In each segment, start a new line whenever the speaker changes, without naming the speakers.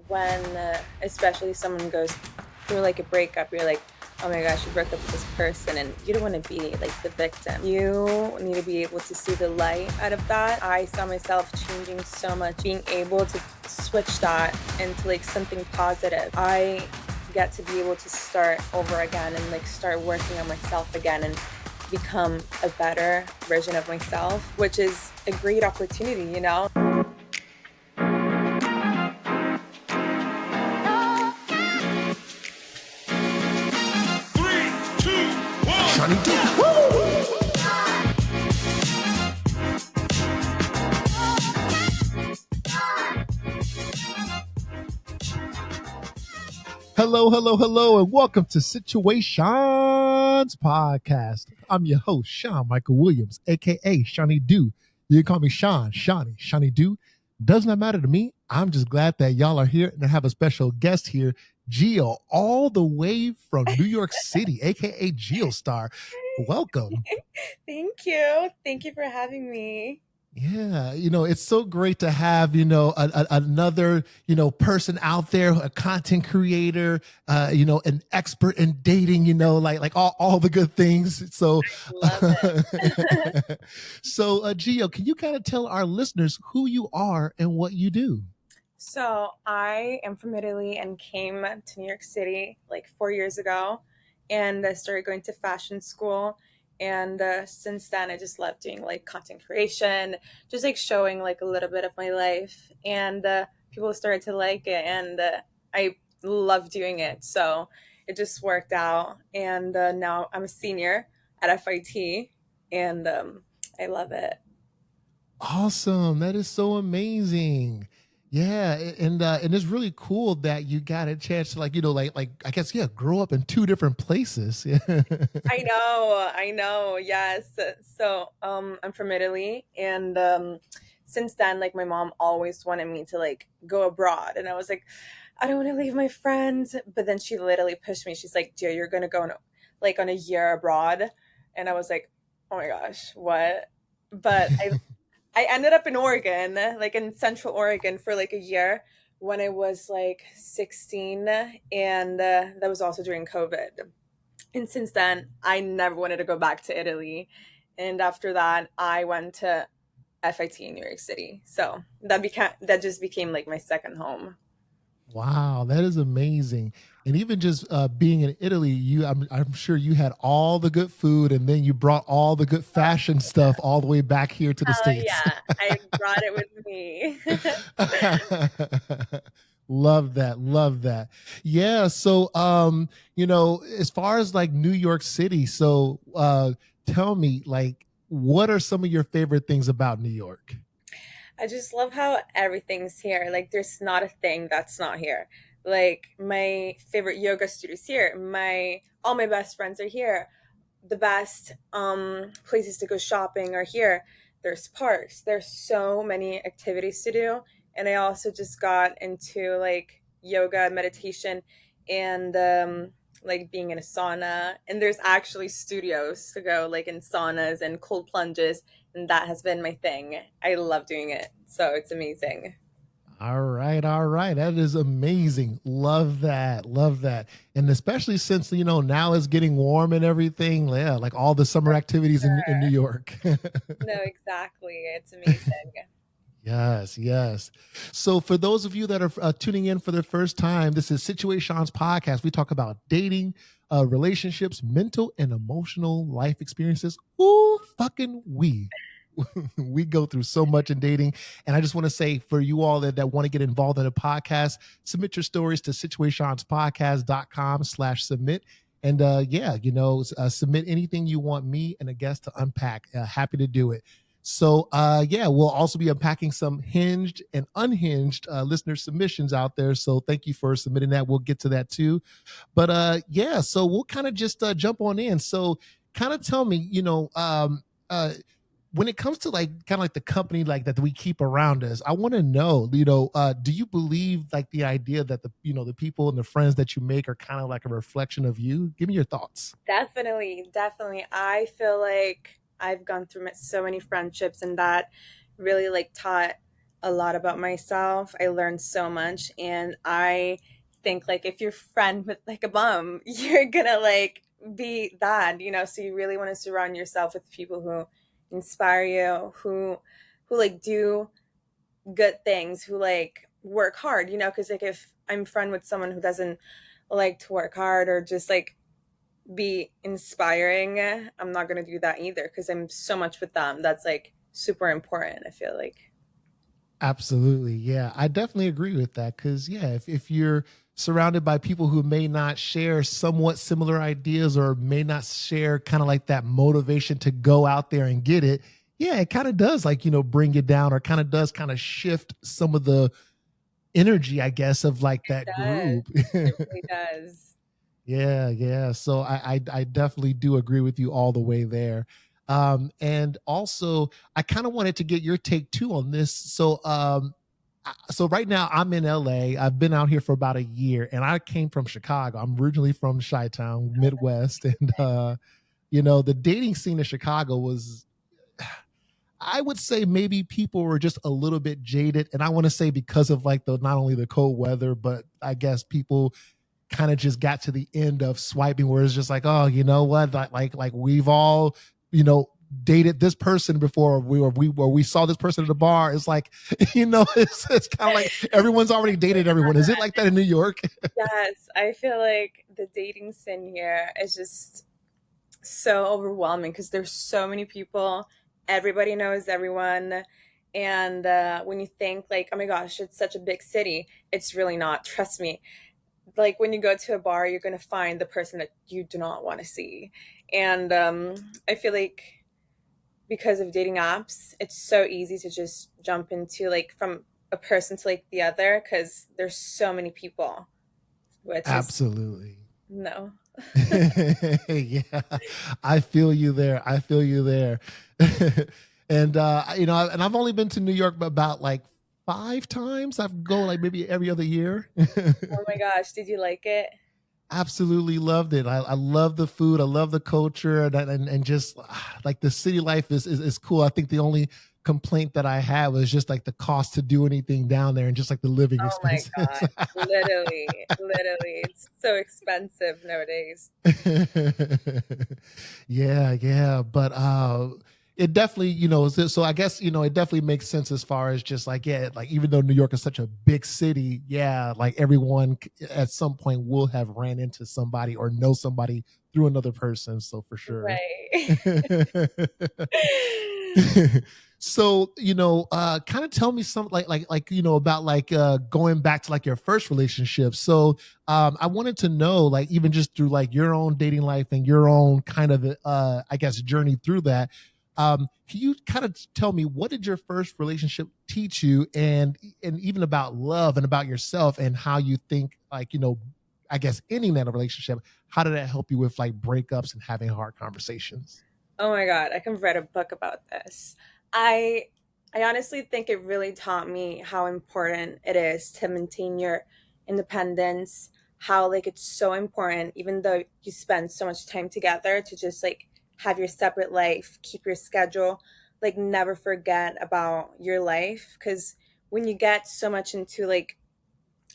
when especially someone goes through like a breakup, you're like, oh my gosh, you broke up with this person, and you don't want to be like the victim. You need to be able to see the light out of that. I saw myself changing so much, being able to switch that into like something positive. I get to be able to start over again and like start working on myself again and become a better version of myself, which is a great opportunity, you know?
Shawnee Doo. Hello, hello, hello, and welcome to Situaseans podcast. I'm your host, Sean Michael Williams, aka Shawnee Doo. You can call me Sean, Shawnee Doo. Does not matter to me. I'm just glad that y'all are here and I have a special guest here, Gio, all the way from New York City, aka Giostar. Welcome.
Thank you. Thank you for having me.
Yeah, it's so great to have, another, person out there, a content creator, an expert in dating, like all the good things. So,
Love it.
so Gio, can you kind of tell our listeners who you are and what you do?
So I am from Italy and came to New York City like 4 years ago, and I started going to fashion school. And since then, I just love doing like content creation, just like showing like a little bit of my life. And people started to like it, and I love doing it. So it just worked out. And now I'm a senior at FIT, and I love it.
Awesome. That is so amazing. Yeah, and it's really cool that you got a chance to like I guess yeah, grow up in two different places.
I know, yes. So, I'm from Italy, and since then, like my mom always wanted me to like go abroad, and I was like, I don't want to leave my friends. But then she literally pushed me. She's like, "Dear, you're gonna go on like on a year abroad," and I was like, "Oh my gosh, what?" But I ended up in Oregon, like in Central Oregon, for like a year when I was like 16, and that was also during COVID. And since then, I never wanted to go back to Italy. And after that, I went to FIT in New York City. So that just became like my second home.
Wow, that is amazing. And even just being in Italy, I'm sure you had all the good food, and then you brought all the good fashion stuff all the way back here to the
Hell
States.
yeah, I brought it with me.
Love that, love that. Yeah, so as far as like New York City, so tell me, like, what are some of your favorite things about New York?
I just love how everything's here. Like there's not a thing that's not here. Like my favorite yoga studios here. My all my best friends are here. The best places to go shopping are here. There's parks. There's so many activities to do. And I also just got into like yoga, meditation, and like being in a sauna. And there's actually studios to go like in saunas and cold plunges. And that has been my thing. I love doing it. So it's amazing.
All right, all right. That is amazing. Love that. Love that. And especially since, now it's getting warm and everything. Yeah, like all the summer activities in New York.
No, exactly. It's amazing.
Yes, yes. So, for those of you that are tuning in for the first time, this is Situations podcast. We talk about dating, relationships, mental and emotional life experiences. Ooh, fucking we. We go through so much in dating. And I just want to say for you all that want to get involved in a podcast, submit your stories to situationspodcast.com/submit. And yeah, submit anything you want me and a guest to unpack. Happy to do it. So yeah, we'll also be unpacking some hinged and unhinged listener submissions out there. So thank you for submitting that. We'll get to that too. But yeah, so we'll kind of just jump on in. So kind of tell me, when it comes to like kind of like the company like that we keep around us, I want to know, do you believe like the idea that the people and the friends that you make are kind of like a reflection of you? Give me your thoughts.
Definitely, definitely. I feel like I've gone through so many friendships, and that really like taught a lot about myself. I learned so much, and I think like if you're friend with like a bum, you're gonna like be that, so you really want to surround yourself with people who inspire you, who like do good things, who like work hard, because like if I'm friend with someone who doesn't like to work hard or just like be inspiring, I'm not going to do that either because I'm so much with them. That's like super important, I feel like.
Absolutely. Yeah. I definitely agree with that. Cause yeah, if you're surrounded by people who may not share somewhat similar ideas or may not share kind of like that motivation to go out there and get it, yeah, it kind of does like, bring you down or kind of does kind of shift some of the energy, I guess, of like
It
that
does.
group.
It really does.
Yeah, yeah. So I definitely do agree with you all the way there. And also I kind of wanted to get your take too on this. So right now I'm in LA. I've been out here for about a year and I came from Chicago. I'm originally from Chi-Town, Midwest. And the dating scene in Chicago was, I would say maybe people were just a little bit jaded. And I want to say because of like the not only the cold weather, but I guess people kind of just got to the end of swiping where it's just like, oh, you know what? Like we've all, you know, dated this person before we saw this person at the bar. It's like, it's kind of like everyone's already dated everyone. Is it like that in New York?
Yes, I feel like the dating scene here is just so overwhelming because there's so many people. Everybody knows everyone. And when you think like, oh my gosh, it's such a big city, it's really not. Trust me. Like when you go to a bar, you're going to find the person that you do not want to see. And I feel like because of dating apps, it's so easy to just jump into like from a person to like the other because there's so many people, which is
Absolutely.
no.
Yeah, I feel you there. I feel you there. And and I've only been to New York about like 5 times. I've go like maybe every other year.
Oh my gosh, did you like it?
Absolutely loved it. I love the food. I love the culture, and just like the city life is cool. I think the only complaint that I had was just like the cost to do anything down there and just like the living
Oh my
expenses.
god. Literally, literally. It's so expensive nowadays.
Yeah, yeah, but it definitely, so I guess, it definitely makes sense as far as just like, yeah, like even though New York is such a big city, yeah, like everyone at some point will have ran into somebody or know somebody through another person, so for sure.
Right.
So kind of tell me some like about like going back to like your first relationship. So I wanted to know, like, even just through like your own dating life and your own kind of I guess journey through that, can you kind of tell me what did your first relationship teach you, and even about love and about yourself and how you think, like, I guess ending that relationship, how did that help you with like breakups and having hard conversations?
Oh my god, I can write a book about this. I I honestly think it really taught me how important it is to maintain your independence, how like it's so important even though you spend so much time together to just like have your separate life, keep your schedule, like never forget about your life because when you get so much into like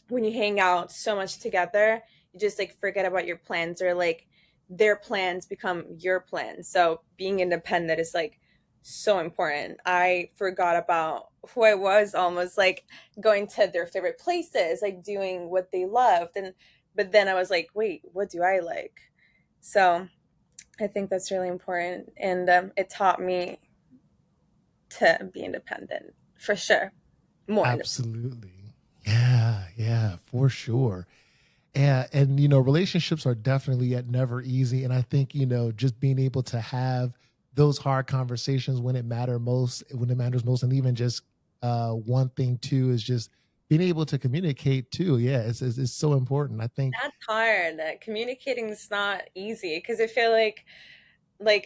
when you hang out so much together, you just like forget about your plans or like their plans become your plans. So being independent is like so important. I forgot about who I was almost like going to their favorite places, like doing what they loved. And but then I was like, wait, what do I like? So I think that's really important. And it taught me to be independent for sure. More independent.
Absolutely. Yeah, yeah, for sure. And relationships are definitely yet never easy. And I think, just being able to have those hard conversations when it matters most, and even just one thing too is just being able to communicate too. Yeah, it's so important. I think.
That's hard. Communicating is not easy because I feel like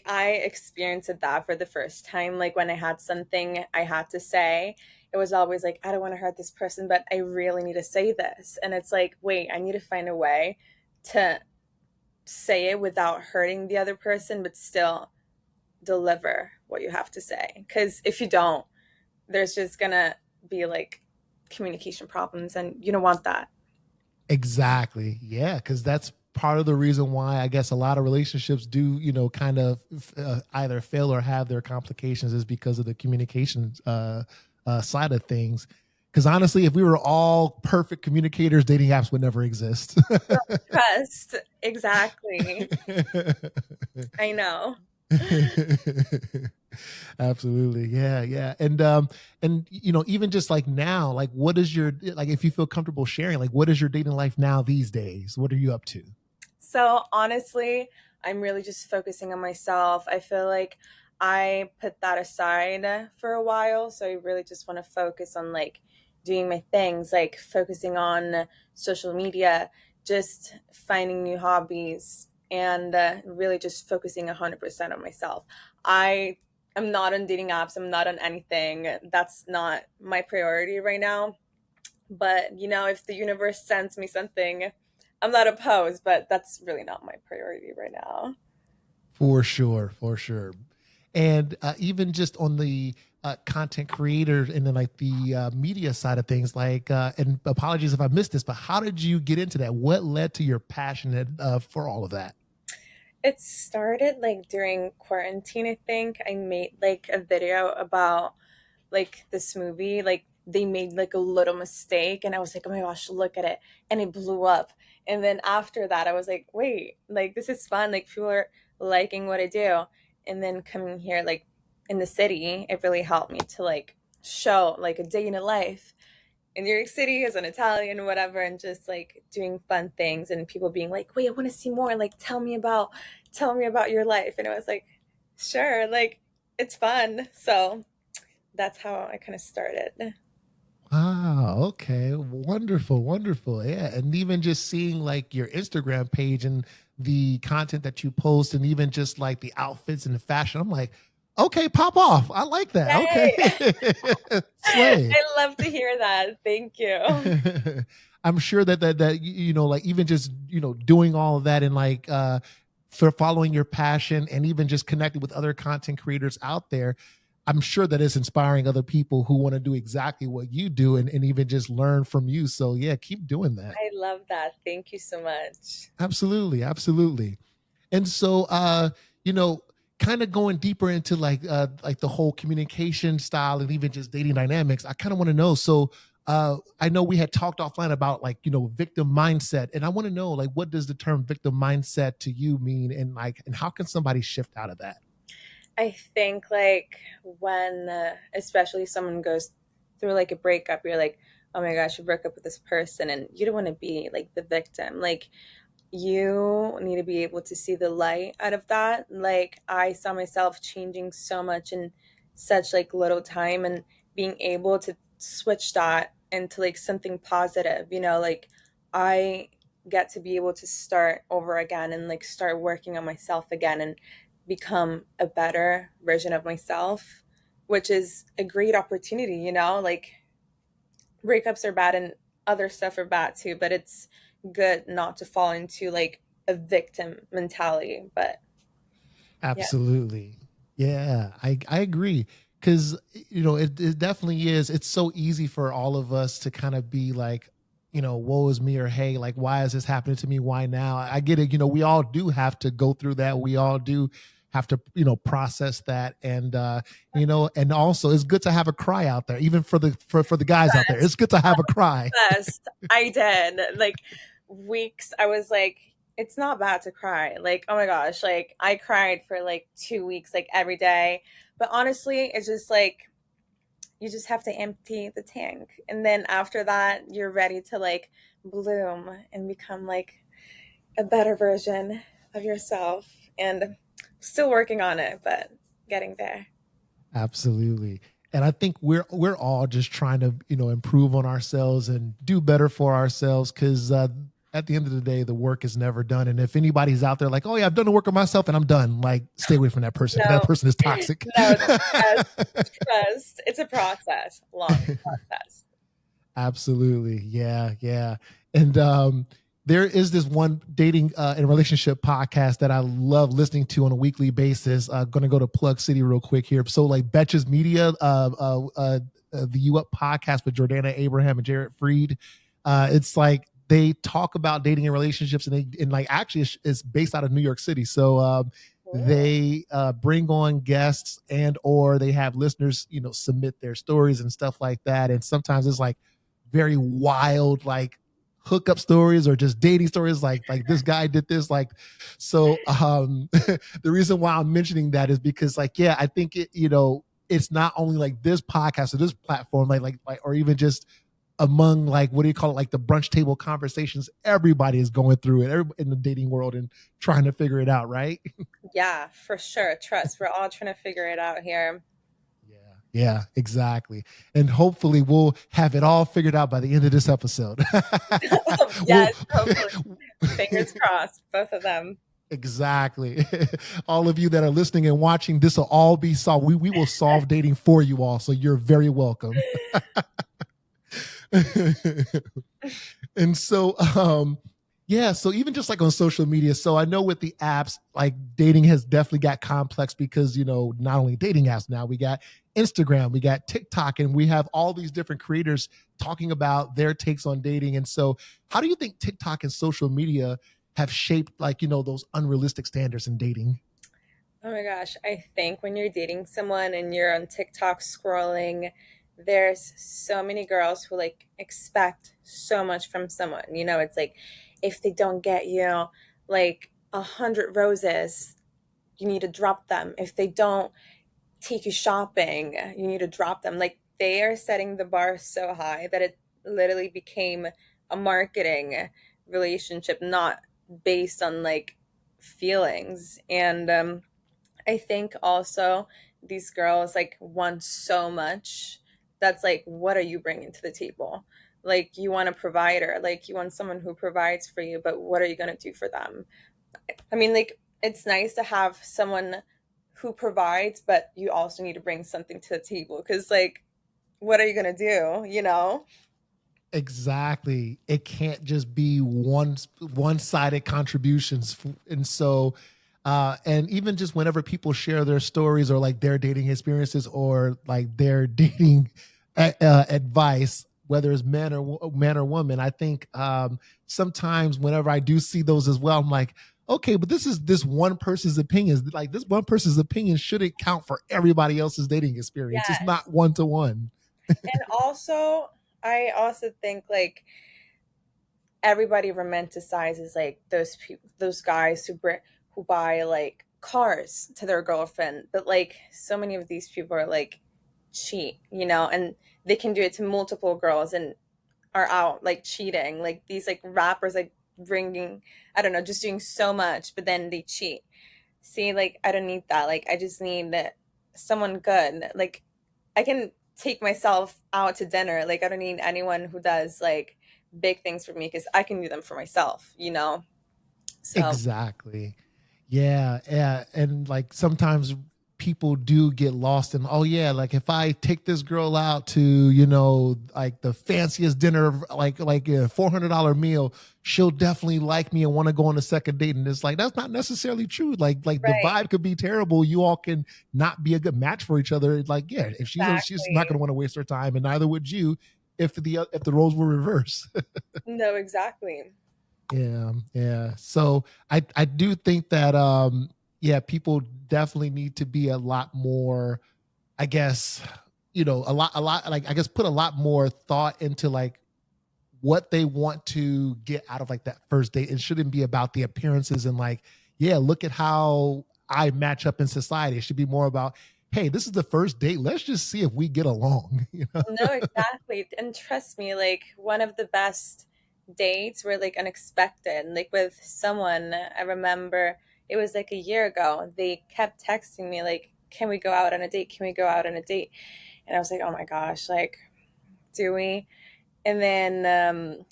I experienced that for the first time. Like when I had something I had to say, it was always like, I don't want to hurt this person, but I really need to say this. And it's like, wait, I need to find a way to say it without hurting the other person, but still deliver what you have to say. Because if you don't, there's just gonna be like communication problems, and you don't want that.
Exactly. Yeah, because that's part of the reason why I guess a lot of relationships do, kind of either fail or have their complications is because of the communication side of things. Because honestly, if we were all perfect communicators, dating apps would never exist.
Trust. Exactly. I know.
Absolutely. Yeah, yeah. And even just like now, like what is your like if you feel comfortable sharing, like what is your dating life now these days? What are you up to?
So honestly, I'm really just focusing on myself. I feel like I put that aside for a while. So I really just want to focus on like doing my things, like focusing on social media, just finding new hobbies, and really just focusing 100% on myself. I am not on dating apps. I'm not on anything. That's not my priority right now. But, if the universe sends me something, I'm not opposed, but that's really not my priority right now.
For sure, for sure. And even just on the content creators and then like the media side of things, like, and apologies if I missed this, but how did you get into that? What led to your passion for all of that?
It started like during quarantine, I think. I made like a video about like this movie. Like they made like a little mistake, and I was like, oh my gosh, look at it. And it blew up. And then after that, I was like, wait, like this is fun. Like people are liking what I do. And then coming here, like in the city, it really helped me to like show like a day in a life in New York City as an Italian, whatever, and just like doing fun things and people being like, wait, I want to see more. Like, tell me about your life. And I was like, sure, like it's fun. So that's how I kind of started.
Wow. Okay. Wonderful. Wonderful. Yeah. And even just seeing like your Instagram page and the content that you post and even just like the outfits and the fashion, I'm like, okay, pop off. I like that. Okay.
Yay!
Slay.
I love to hear that. Thank you.
I'm sure that like even just doing all of that and like for following your passion and even just connecting with other content creators out there, I'm sure that it's inspiring other people who want to do exactly what you do and even just learn from you. So yeah, keep doing that.
I love that. Thank you so much.
Absolutely, absolutely. And so you know, kind of going deeper into like the whole communication style and even just dating dynamics, I kind of want to know. So I know we had talked offline about like, victim mindset. And I want to know like what does the term victim mindset to you mean and like and how can somebody shift out of that?
I think like when, especially someone goes through like a breakup, you're like, oh my gosh, you broke up with this person, and you don't want to be like the victim. Like you need to be able to see the light out of that. Like I saw myself changing so much in such like little time, and being able to switch that into like something positive, like I get to be able to start over again and like start working on myself again and become a better version of myself, which is a great opportunity, like breakups are bad and other stuff are bad too, but it's good not to fall into like a victim mentality. But yeah,
Absolutely. Yeah, I agree. Because, it definitely is. It's so easy for all of us to kind of be like, woe is me or hey, like, why is this happening to me? Why now? I get it. We all do have to go through that. We all do have to, process that. And also it's good to have a cry out there, even for the guys out there. It's good to have a cry.
best. I did like weeks. I was like, it's not bad to cry. Like, oh my gosh, like I cried for like 2 weeks, like every day. But honestly, it's just like you just have to empty the tank, and then after that, you're ready to like bloom and become like a better version of yourself. And still working on it, but getting there.
Absolutely. And I think we're all just trying to, improve on ourselves and do better for ourselves because at the end of the day, the work is never done. And if anybody's out there like, oh yeah, I've done the work on myself and I'm done, like stay away from that person because that
No,
person is toxic.
no, trust. It's a process, long process.
Absolutely. Yeah. Yeah. And there is this one dating and relationship podcast that I love listening to on a weekly basis. Going to go to Plug City real quick here. So like Betches Media, the You Up podcast with Jordana Abraham and Jarrett Freed. It's like they talk about dating and relationships, and like actually it's based out of New York City. So
Cool.
they bring on guests and or they have listeners, submit their stories and stuff like that. And sometimes it's like very wild, like hookup stories or just dating stories, like this guy did this, like so. The reason why I'm mentioning that is because, like, yeah, I think it's not only like this podcast or this platform, like or even just among, like, what do you call it, like the brunch table conversations. Everybody is going through it, in the dating world, and trying to figure it out, right?
Yeah, for sure. Trust. We're all trying to figure it out here.
Yeah, yeah, exactly. And hopefully we'll have it all figured out by the end of this episode.
Yes,
we'll
hopefully. Fingers crossed, both of them.
exactly. All of you that are listening and watching, this will all be solved. We will solve dating for you all, so you're very welcome. And so yeah, so even just like on social media, so I know with the apps, like dating has definitely got complex because not only dating apps, now we got Instagram, we got TikTok, and we have all these different creators talking about their takes on dating. And so how do you think TikTok and social media have shaped, like, those unrealistic standards in dating?
Oh my gosh, I think when you're dating someone and you're on TikTok scrolling, there's so many girls who like expect so much from someone. It's like if they don't get you like 100 roses, you need to drop them. If they don't take you shopping, you need to drop them. Like they are setting the bar so high that it literally became a marketing relationship, not based on like feelings. And I think also these girls like want so much. That's like, what are you bringing to the table? Like, you want a provider, like, you want someone who provides for you, but what are you going to do for them? I mean, like, it's nice to have someone who provides, but you also need to bring something to the table because, like, what are you going to do?
Exactly. It can't just be one-sided contributions. And so and even just whenever people share their stories or like their dating experiences or like their dating advice, whether it's man or woman, I think sometimes whenever I do see those as well, I'm like, okay, but this is this one person's opinion. Like, this one person's opinion shouldn't count for everybody else's dating experience. It's
Yes.
not one to one.
And also, I also think like everybody romanticizes like those guys who buy like cars to their girlfriend, but like so many of these people are like cheat, and they can do it to multiple girls and are out like cheating. Like these like rappers like bringing, I don't know, just doing so much, but then they cheat. See, like I don't need that. Like I just need someone good. Like I can take myself out to dinner. Like I don't need anyone who does like big things for me because I can do them for myself. So
Exactly. Yeah, yeah. And like sometimes people do get lost in, oh yeah, like if I take this girl out to, like the fanciest dinner, like a $400 meal, she'll definitely like me and want to go on a second date. And it's like that's not necessarily true. Like the
right,
vibe could be terrible. You all can not be a good match for each other. It's like, yeah, if she's not
exactly.
gonna want to waste her time, and neither would you if the roles were reversed.
No, exactly.
Yeah, yeah. So I do think that yeah, people definitely need to be a lot more, I guess, a lot like, I guess, put a lot more thought into like what they want to get out of like that first date. It shouldn't be about the appearances and like, yeah, look at how I match up in society. It should be more about, hey, this is the first date. Let's just see if we get along,
No, exactly. And trust me, like one of the best dates were like unexpected. Like with someone, I remember it was like a year ago. They kept texting me like, "Can we go out on a date? Can we go out on a date?" And I was like, "Oh my gosh, like, do we?" And then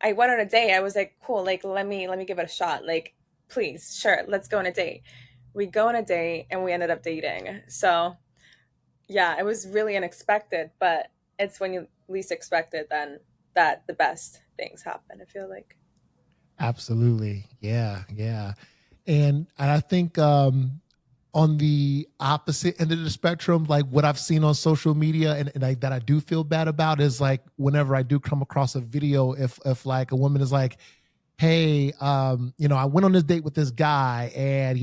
I went on a date. I was like, "Cool, like let me give it a shot. Like, please, sure, let's go on a date." We go on a date and we ended up dating. So yeah, it was really unexpected, but it's when you least expect it then that the best things happen, I feel like.
Absolutely. Yeah, yeah. And I think on the opposite end of the spectrum, like what I've seen on social media, and that I do feel bad about is like whenever I do come across a video, if like a woman is like, hey, I went on this date with this guy, and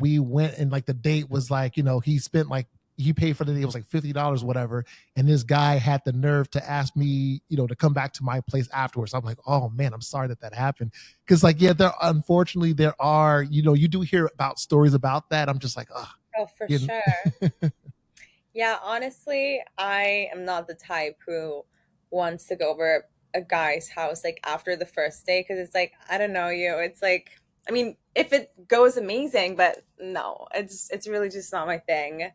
we went, and like the date was like, he spent like, he paid for the date, it was like $50, whatever, and this guy had the nerve to ask me, to come back to my place afterwards. I'm like, oh man, I'm sorry that happened, because like, yeah, unfortunately there are, you do hear about stories about that. I'm just like, oh,
Oh, for
you
sure. Yeah, honestly, I am not the type who wants to go over a guy's house like after the first day because it's like, I don't know you. It's like, I mean, if it goes amazing, but no, it's really just not my thing.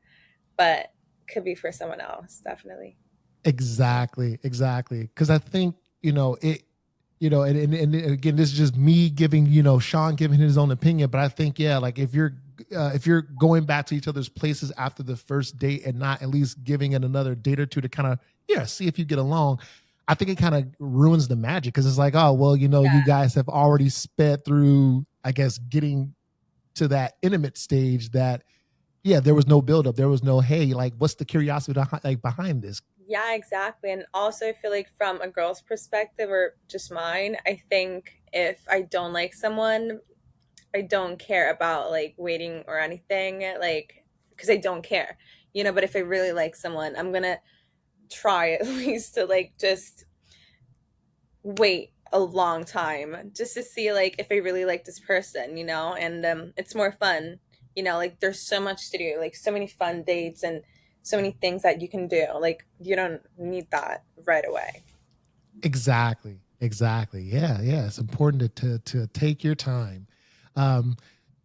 But could be for someone else, definitely.
exactly, because I think it, and again, this is just me giving, Sean giving his own opinion, but I think, yeah, like if you're going back to each other's places after the first date and not at least giving it another date or two to kind of, yeah, see if you get along, I think it kind of ruins the magic, because it's like, oh well, you
Yeah.
guys have already sped through, I guess, getting to that intimate stage that, yeah, there was no buildup, there was no, hey, like what's the curiosity like behind this.
Yeah, exactly. And also, I feel like from a girl's perspective or just mine, I think if I don't like someone, I don't care about like waiting or anything, like, because I don't care, But if I really like someone, I'm gonna try at least to like just wait a long time just to see like if I really like this person, and it's more fun, like there's so much to do, like so many fun dates and so many things that you can do. Like you don't need that right away.
Exactly, yeah, it's important to take your time. um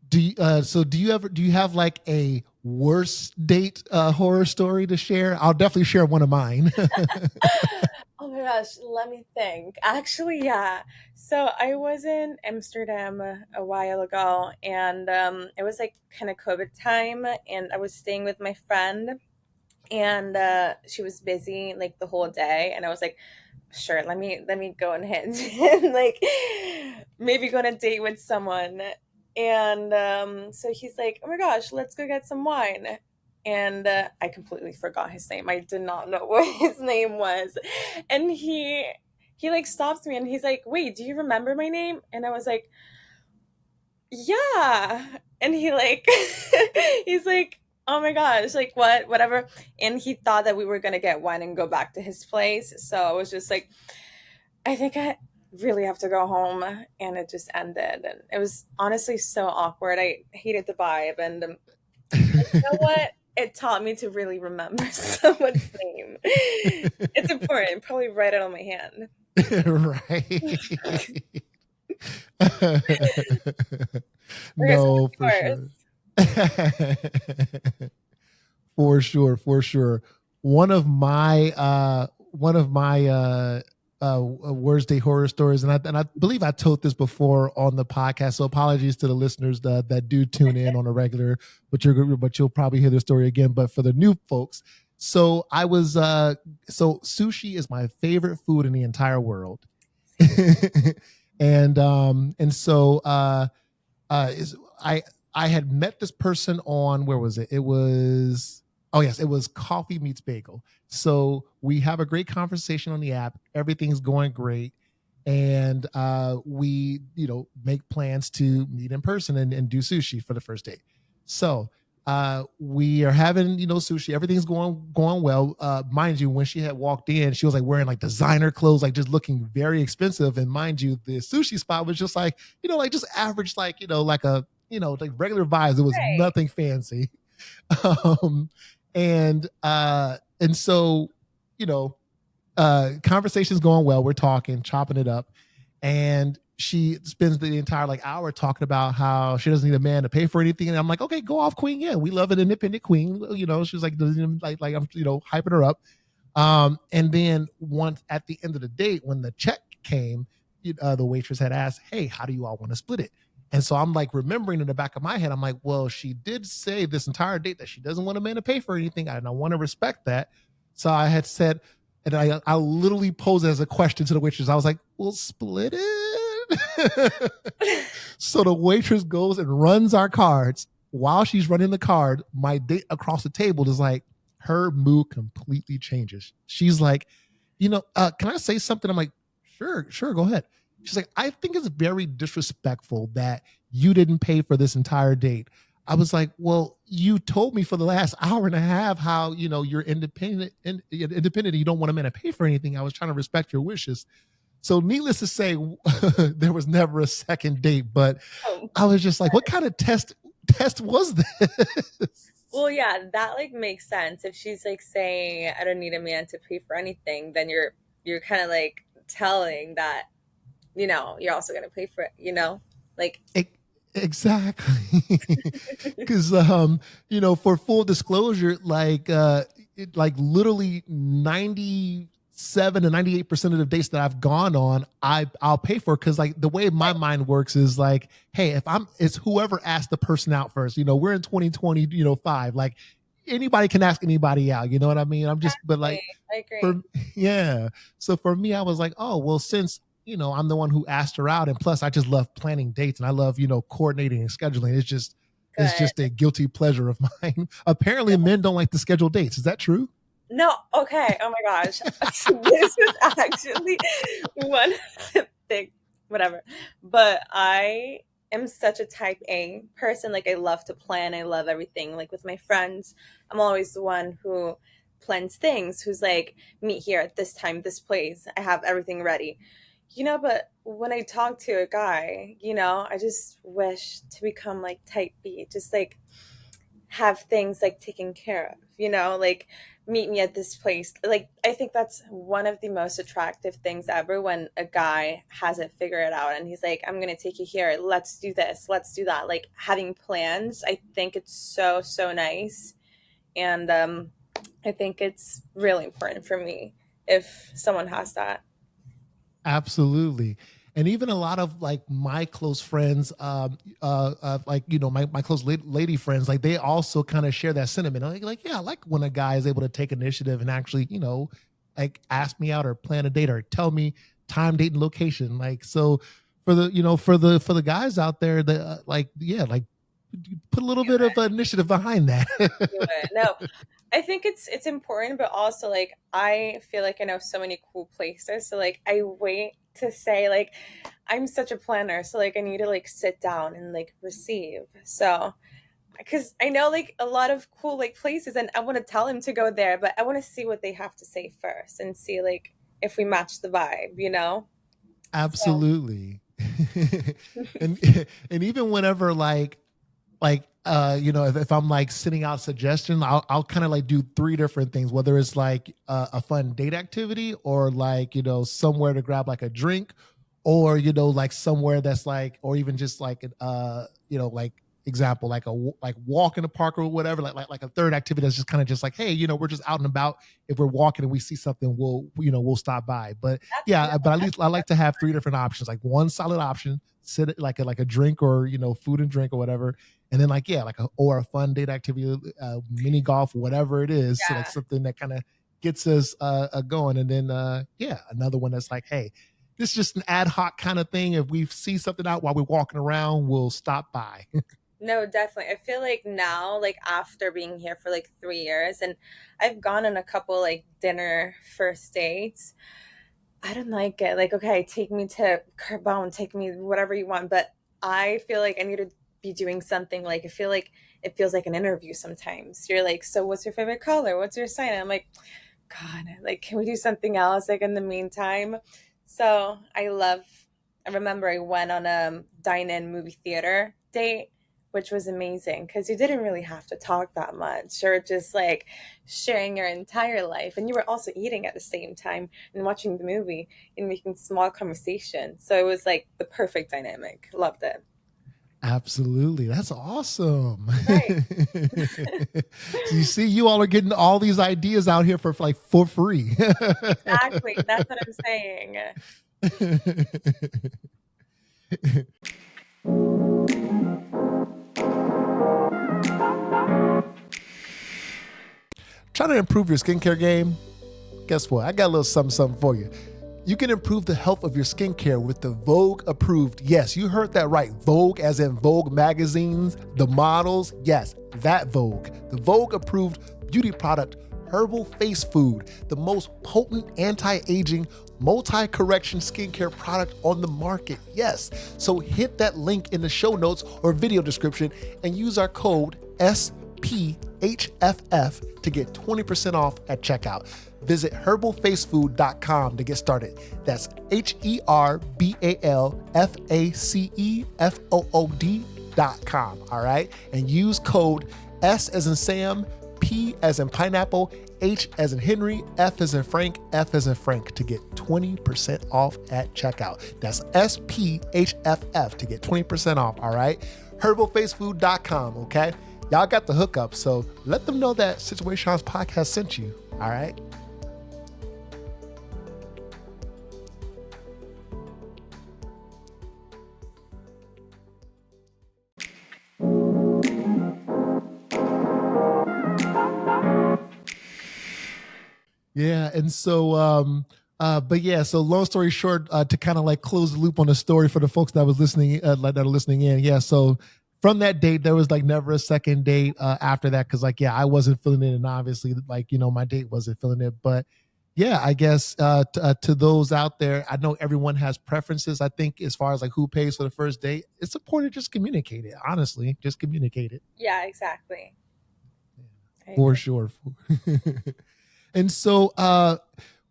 do you have like a worst date horror story to share? I'll definitely share one of mine.
Oh my gosh, let me think. Actually, yeah. So I was in Amsterdam a while ago, and it was like kind of COVID time, and I was staying with my friend, and she was busy like the whole day, and I was like, sure, let me go on Hinge and like maybe go on a date with someone. And so he's like, oh my gosh, let's go get some wine. And I completely forgot his name. I did not know what his name was. And he like stops me and he's like, wait, do you remember my name? And I was like, yeah. And he like he's like, oh my gosh, like what, whatever. And he thought that we were gonna get wine and go back to his place. So I was just like, I think I really have to go home. And it just ended. And it was honestly so awkward. I hated the vibe. And you know what? It taught me to really remember someone's name. It's important. Probably write it on my hand.
Right.
Okay, so
No,
what's
for
yours?
sure. For sure, for sure. One of my worst day horror stories, and I believe I told this before on the podcast. So apologies to the listeners that do tune in on a regular, but you'll probably hear the story again. But for the new folks, so I was so sushi is my favorite food in the entire world.
Same.
And so is I had met this person on, where was it? It was, oh yes, it was Coffee Meets Bagel. So we have a great conversation on the app. Everything's going great, and we make plans to meet in person and do sushi for the first date. So we are having sushi. Everything's going well. Mind you, when she had walked in, she was like wearing like designer clothes, like just looking very expensive. And mind you, the sushi spot was just like like just average, like like a like regular vibes. It was
Right.
nothing fancy. um, and so you know conversation's going well. We're talking, chopping it up, and she spends the entire like hour talking about how she doesn't need a man to pay for anything. And I'm like, okay, go off, queen. Yeah, we love an independent queen. She's like, like I'm hyping her up. And then once at the end of the date, when the check came, the waitress had asked, "Hey, how do you all want to split it?" And so I'm like remembering in the back of my head, I'm like, well, she did say this entire date that she doesn't want a man to pay for anything, and I want to respect that. So I had said, and I literally posed it as a question to the waitress. I was like, "We'll split it." So the waitress goes and runs our cards. while she's running the card, my date across the table is like, her mood completely changes. She's like, can I say something? I'm like, sure, go ahead. She's like, I think it's very disrespectful that you didn't pay for this entire date. I was like, well, you told me for the last hour and a half how, you're independent. You don't want a man to pay for anything. I was trying to respect your wishes. So needless to say, there was never a second date, but
Oh,
I was just like, what kind of test was this?
well, yeah, that like makes sense. If she's like saying, "I don't need a man to pay for anything," then you're kind of like telling that, you're also gonna pay for it. Like,
Exactly. Because for full disclosure, like literally 97 to 98% of the dates that I've gone on, I'll pay for, because like the way my mind works is like, hey, it's whoever asked the person out first. We're in 2020, five. Like anybody can ask anybody out. You know what I mean? But like
I agree.
for yeah. So for me, I was like, oh well, since I'm the one who asked her out, and plus I just love planning dates and I love coordinating and scheduling. It's just
Good.
a guilty pleasure of mine. Apparently, men don't like to schedule dates. Is that true?
No, okay. Oh my gosh. This is actually one of the big whatever. But I am such a type A person. Like I love to plan. I love everything. Like with my friends, I'm always the one who plans things, who's like, meet here at this time, this place. I have everything ready. But when I talk to a guy, I just wish to become like type B, just like have things like taken care of, like meet me at this place. Like I think that's one of the most attractive things ever, when a guy hasn't figured it out and he's like, I'm gonna take you here, let's do this, let's do that. Like having plans, I think it's so so nice. And I think it's really important for me if someone has that.
Absolutely. And even a lot of like my close friends, like my close lady friends, like they also kind of share that sentiment. Like, yeah, I like when a guy is able to take initiative and actually, like ask me out or plan a date or tell me time, date, and location. Like, so for the guys out there that like, yeah, like put a little bit of initiative behind that.
Do it. No, I think it's important, but also like I feel like I know so many cool places. So like I wait to say like I'm such a planner, so like I need to like sit down and like receive. So because I know like a lot of cool like places, and I want to tell him to go there, but I want to see what they have to say first and see like if we match the vibe. So
Absolutely. and and even whenever if I'm like sending out suggestions, I'll kind of like do three different things, whether it's like a fun date activity, or like somewhere to grab like a drink, or like somewhere that's like, or even just like like example, like like walk in the park or whatever, like a third activity that's just kind of just like, hey, we're just out and about. If we're walking and we see something, we'll stop by. But
no,
yeah, but at least I like to have three different options, like one solid option, sit like a drink, or food and drink or whatever, and then like, yeah, like or a fun date activity, mini golf, whatever it is. So like
yeah.
something that kind of gets us going, and then yeah, another one that's like, hey, this is just an ad hoc kind of thing. If we see something out while we're walking around, we'll stop by.
No, definitely. I feel like now, like after being here for like 3 years, and I've gone on a couple like dinner first dates. I don't like it. Like, okay, take me to Carbone, take me whatever you want. But I feel like I need to be doing something. Like, I feel like it feels like an interview sometimes. You're like, so what's your favorite color? What's your sign? And I'm like, God, like, can we do something else like in the meantime? So I remember I went on a dine-in movie theater date, which was amazing because you didn't really have to talk that much, or just like sharing your entire life. And you were also eating at the same time and watching the movie and making small conversations. So it was like the perfect dynamic. Loved it.
Absolutely. That's awesome.
Right.
So you see, you all are getting all these ideas out here for free.
Exactly. That's what I'm saying.
Trying to improve your skincare game? Guess what? I got a little something for you. You can improve the health of your skincare with the Vogue approved. Yes, you heard that right. Vogue, as in Vogue magazines, the models. Yes, that Vogue. The Vogue approved beauty product, Herbal Face Food, the most potent anti-aging, multi-correction skincare product on the market. Yes. So hit that link in the show notes or video description and use our code SPHFF to get 20% off at checkout. Visit herbalfacefood.com to get started. That's herbalfacefood.com. All right. And use code S as in Sam, P as in pineapple, H as in Henry, F as in Frank, F as in Frank to get 20% off at checkout. That's SPHFF to get 20% off. All right. herbalfacefood.com. Okay. Y'all got the hookup. So let them know that Situaseans podcast sent you. All right. Yeah, and so but yeah, so long story short, to kind of like close the loop on the story for the folks that was listening, like that are listening in. Yeah, so from that date, there was like never a second date after that because like yeah, I wasn't feeling it, and obviously like my date wasn't feeling it. But yeah, I guess to those out there, I know everyone has preferences. I think as far as like who pays for the first date, it's important to just communicate it. Honestly, just communicate it.
Yeah, exactly.
For sure. And so,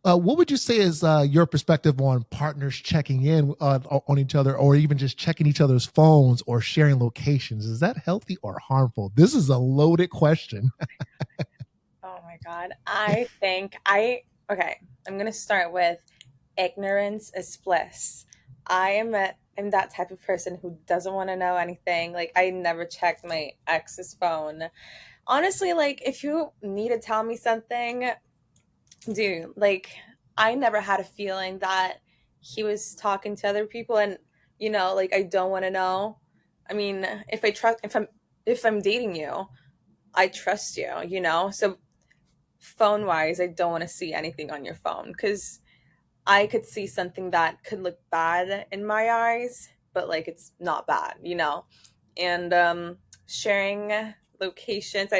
what would you say is your perspective on partners checking in on each other, or even just checking each other's phones or sharing locations? Is that healthy or harmful? This is a loaded question.
Oh my God. Okay, I'm going to start with ignorance is bliss. I'm that type of person who doesn't want to know anything. Like, I never checked my ex's phone. Honestly, like, if you need to tell me something, dude, like, I never had a feeling that he was talking to other people, and like, I don't want to know. I mean, if I'm dating you, I trust you, so phone wise, I don't want to see anything on your phone because I could see something that could look bad in my eyes, but like it's not bad, And sharing locations,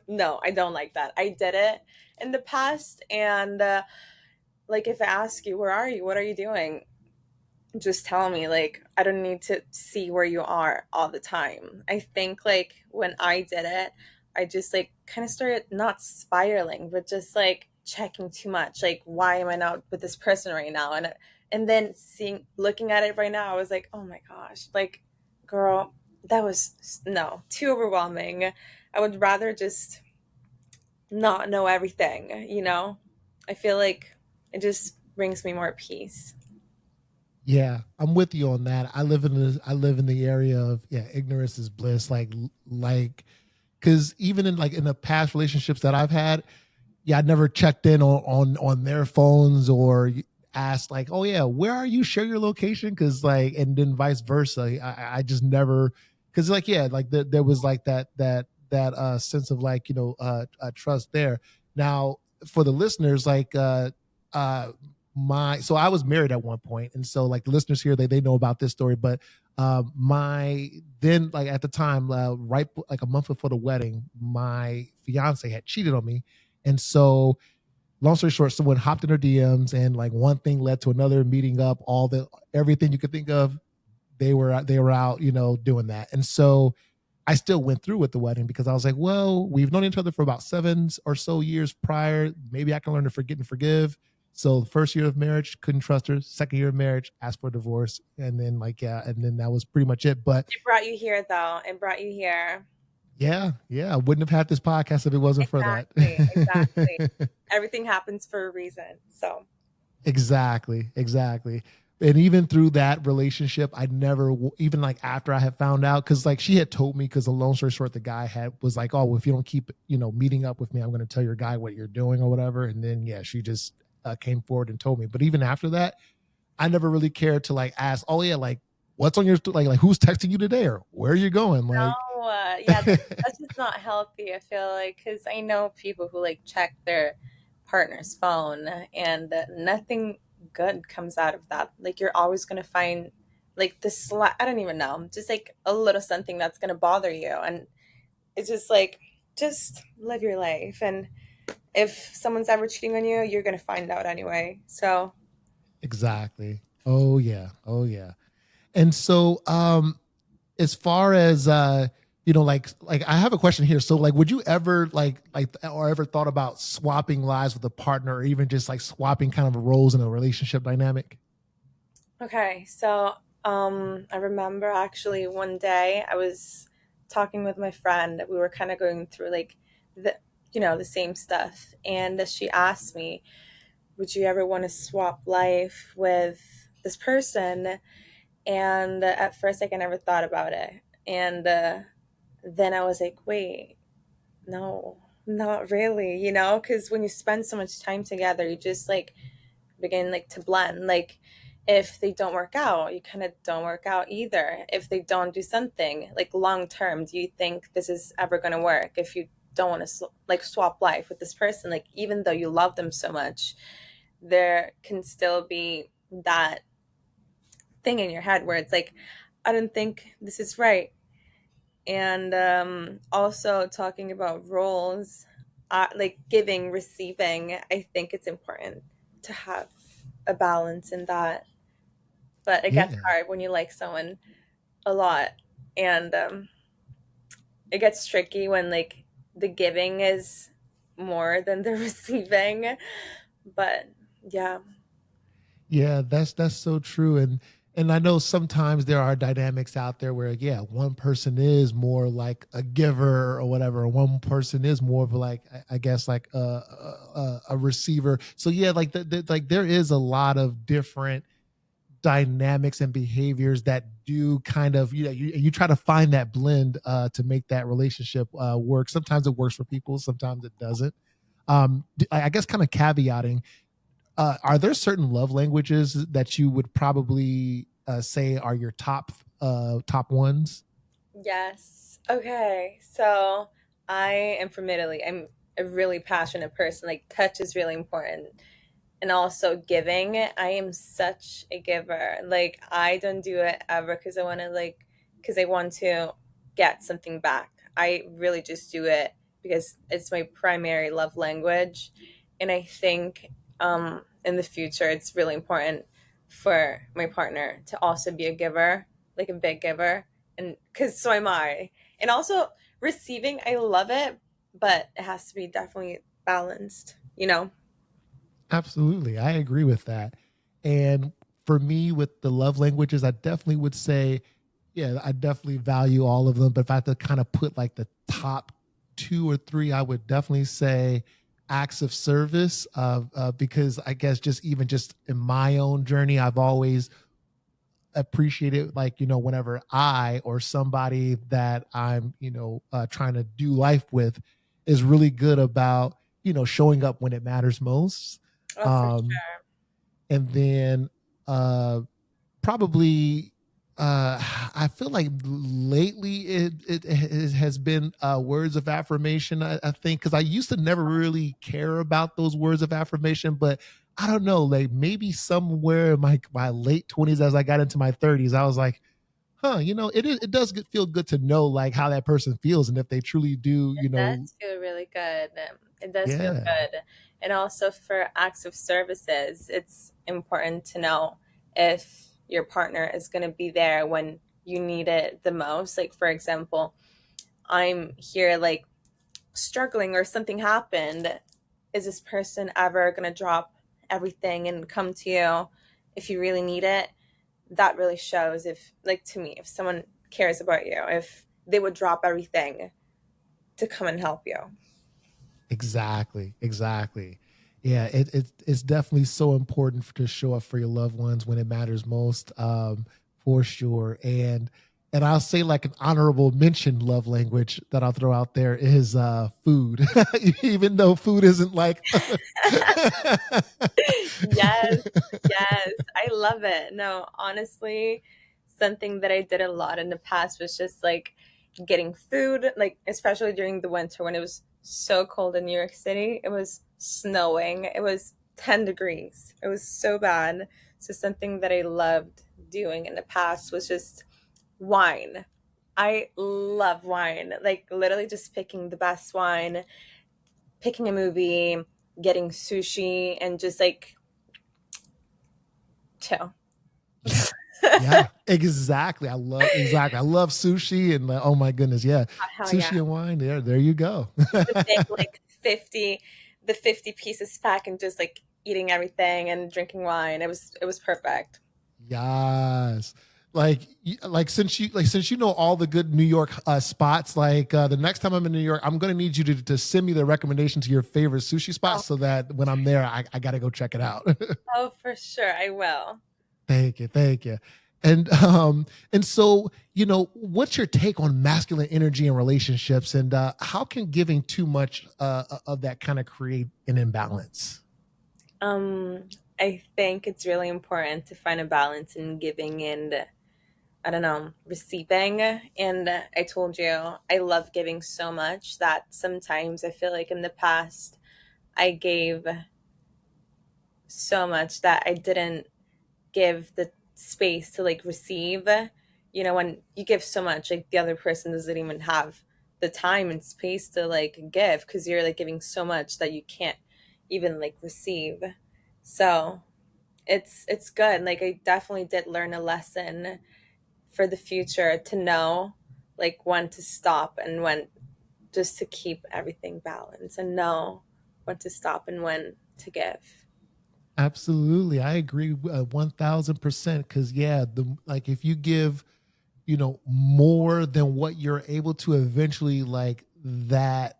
no, I don't like that. I did it in the past, and like if I ask you, where are you? What are you doing? Just tell me. Like, I don't need to see where you are all the time. I think like when I did it, I just like kind of started not spiraling, but just like checking too much. Like, why am I not with this person right now? And then looking at it right now, I was like, oh my gosh, like, girl, that was no too overwhelming. I would rather just not know everything. I feel like it just brings me more peace.
Yeah, I'm with you on that. I live in the area of yeah, ignorance is bliss. Like because even in like in the past relationships that I've had, yeah, I never checked in on their phones or asked like, oh yeah, where are you? Share your location, because like, and then vice versa. I just never, because like yeah, like there was like that sense of like trust there. Now for the listeners, like uh my so I was married at one point, and so like the listeners here they know about this story, but my then like at the time right like a month before the wedding, my fiance had cheated on me, and so long story short, someone hopped in her DMs, and like one thing led to another, meeting up, everything you could think of. They were out, doing that. And so I still went through with the wedding because I was like, well, we've known each other for about 7 or so years prior. Maybe I can learn to forget and forgive. So the first year of marriage, couldn't trust her. Second year of marriage, asked for a divorce. And then like, yeah, and then that was pretty much it. But
It brought you here, though. It brought you here.
yeah, I wouldn't have had this podcast if it wasn't for that.
Exactly. Everything happens for a reason. So,
Exactly. And even through that relationship, I never, even like after I had found out, because like she had told me, because the long story short, the guy was like, oh, well, if you don't keep, meeting up with me, I'm going to tell your guy what you're doing or whatever. And then, yeah, she just came forward and told me. But even after that, I never really cared to like ask, oh, yeah, like what's on your, like who's texting you today or where are you going? Like,
no, yeah, that's just not healthy, I feel like, because I know people who like check their partner's phone, and nothing good comes out of that. Like you're always going to find like this I don't even know, just like a little something that's going to bother you, and it's just like just live your life, and if someone's ever cheating on you, you're going to find out anyway. So,
Exactly. Oh yeah. Oh yeah. And so as far as like I have a question here. So like would you ever like or ever thought about swapping lives with a partner or even just like swapping kind of roles in a relationship dynamic?
okay. So, I remember actually one day I was talking with my friend. We were kind of going through like the, the same stuff. And she asked me, would you ever want to swap life with this person? And at first, like, I never thought about it. And then I was like, wait, no, not really, because when you spend so much time together, you just like begin like to blend. Like, if they don't work out, you kind of don't work out either. If they don't do something like long term, do you think this is ever going to work? If you don't want to like swap life with this person, like, even though you love them so much, there can still be that thing in your head where it's like, I don't think this is right. And also talking about roles, like giving, receiving, I think it's important to have a balance in that. But it gets
Yeah.
hard when you like someone a lot, and it gets tricky when like the giving is more than the receiving. But yeah.
Yeah, that's so true. And I know sometimes there are dynamics out there where yeah, one person is more like a giver or whatever, and one person is more of like I guess like a receiver. So yeah, like like there is a lot of different dynamics and behaviors that do kind of you try to find that blend to make that relationship work. Sometimes it works for people, sometimes it doesn't. I guess kind of caveating, are there certain love languages that you would probably say are your top ones?
Yes. Okay. So I am from Italy. I'm a really passionate person. Like, touch is really important. And also giving. I am such a giver. Like, I don't do it ever because I want to, like, because I want to get something back. I really just do it because it's my primary love language. And I think in the future, it's really important for my partner to also be a giver, like a big giver. And because so am I. And also receiving, I love it, but it has to be definitely balanced.
Absolutely, I agree with that. And for me, with the love languages, I definitely would say, yeah, I definitely value all of them. But if I had to kind of put like the top two or three, I would definitely say acts of service, because I guess just even just in my own journey, I've always appreciate it, like whenever I or somebody that I'm trying to do life with is really good about showing up when it matters most.
Oh, for
um
sure.
and then uh probably I feel like lately it has been words of affirmation. I think because I used to never really care about those words of affirmation, but I don't know, like maybe somewhere in my late 20s, as I got into my 30s, I was like, huh, it does feel good to know like how that person feels and if they truly do,
It does feel really good. It does feel
yeah.
good. And also for acts of services, it's important to know if your partner is going to be there when you need it the most. Like, for example, I'm here like struggling or something happened. Is this person ever going to drop everything and come to you if you really need it? That really shows if, like, to me, if someone cares about you, if they would drop everything to come and help you.
Exactly, exactly. Yeah, it's definitely so important to show up for your loved ones when it matters most, for sure. And I'll say like an honorable mention love language that I'll throw out there is food. Even though food isn't like
Yes, yes, I love it. No, honestly, something that I did a lot in the past was just like getting food, like especially during the winter when it was so cold in New York City. It was snowing. It was 10 degrees. It was so bad. So something that I loved doing in the past was just wine. I love wine. Like literally just picking the best wine, picking a movie, getting sushi, and just like chill.
Yeah, exactly. I love sushi and oh my goodness, yeah.
Hell yeah.
Sushi and wine, there you go.
The big like 50, the 50 pieces pack and just like eating everything and drinking wine. It was perfect.
Yes. Since you know all the good New York spots, the next time I'm in New York, I'm gonna need you to send me the recommendation to your favorite sushi
Oh,
spots so that when I'm there, I gotta go check it out.
oh, for sure, I will.
Thank you. And so, what's your take on masculine energy in relationships, and how can giving too much of that kind of create an imbalance?
Um, I think it's really important to find a balance in giving and I don't know, receiving. And I told you, I love giving so much that sometimes I feel like in the past I gave so much that I didn't give the space to like receive. You know, when you give so much, like the other person doesn't even have the time and space to like give because you're like giving so much that you can't even like receive. So it's good. Like I definitely did learn a lesson for the future to know like when to stop and when just to keep everything balanced and know when to stop and when to give.
Absolutely, I agree 1,000%. Because yeah, the like if you give more than what you're able to eventually that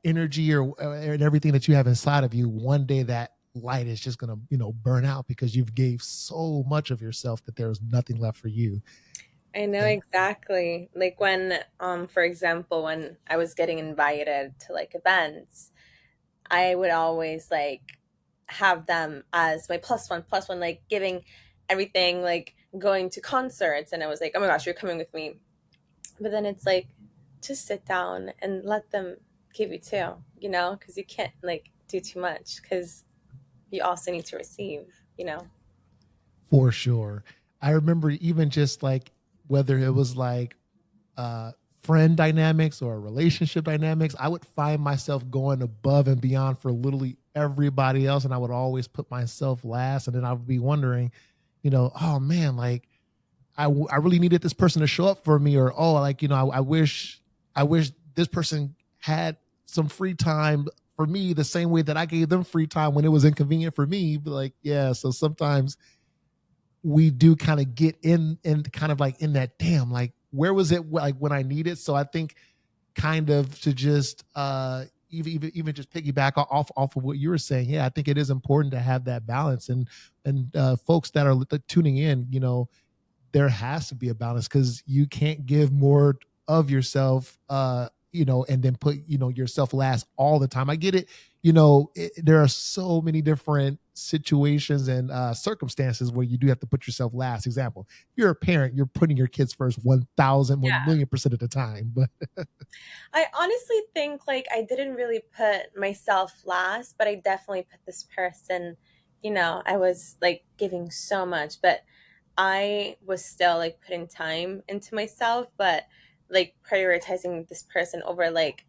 energy or and everything that you have inside of you, one day that light is just gonna burn out because you've gave so much of yourself that there's nothing left for you.
I know
And
exactly. Like when for example when I was getting invited to like events, I would always like have them as my plus one, like giving everything, like going to concerts. And I was like, oh my gosh, you're coming with me. But then it's like, just sit down and let them give you too, you know, because you can't like do too much because you also need to receive, you know.
for sure, I remember even just like whether it was like uh friend dynamics or relationship dynamics, I would find myself going above and beyond for literally everybody else, and I would always put myself last, and then I would be wondering, oh man, like I really needed this person to show up for me, or oh, like I wish this person had some free time for me the same way that I gave them free time when it was inconvenient for me. But like, yeah, so sometimes we do kind of get in kind of like in that damn, like where was it like when I needed. So I think kind of to just even just piggyback off of what you were saying. Yeah, I think it is important to have that balance, and folks that are tuning in, there has to be a balance because you can't give more of yourself and then put yourself last all the time. I get it. There are so many different situations and circumstances where you do have to put yourself last. Example, if you're a parent, you're putting your kids first 1,000 1,000,000% of the time. But
I honestly think like I didn't really put myself last, but I definitely put this person, you know, I was like giving so much, but I was still like putting time into myself, but like prioritizing this person over like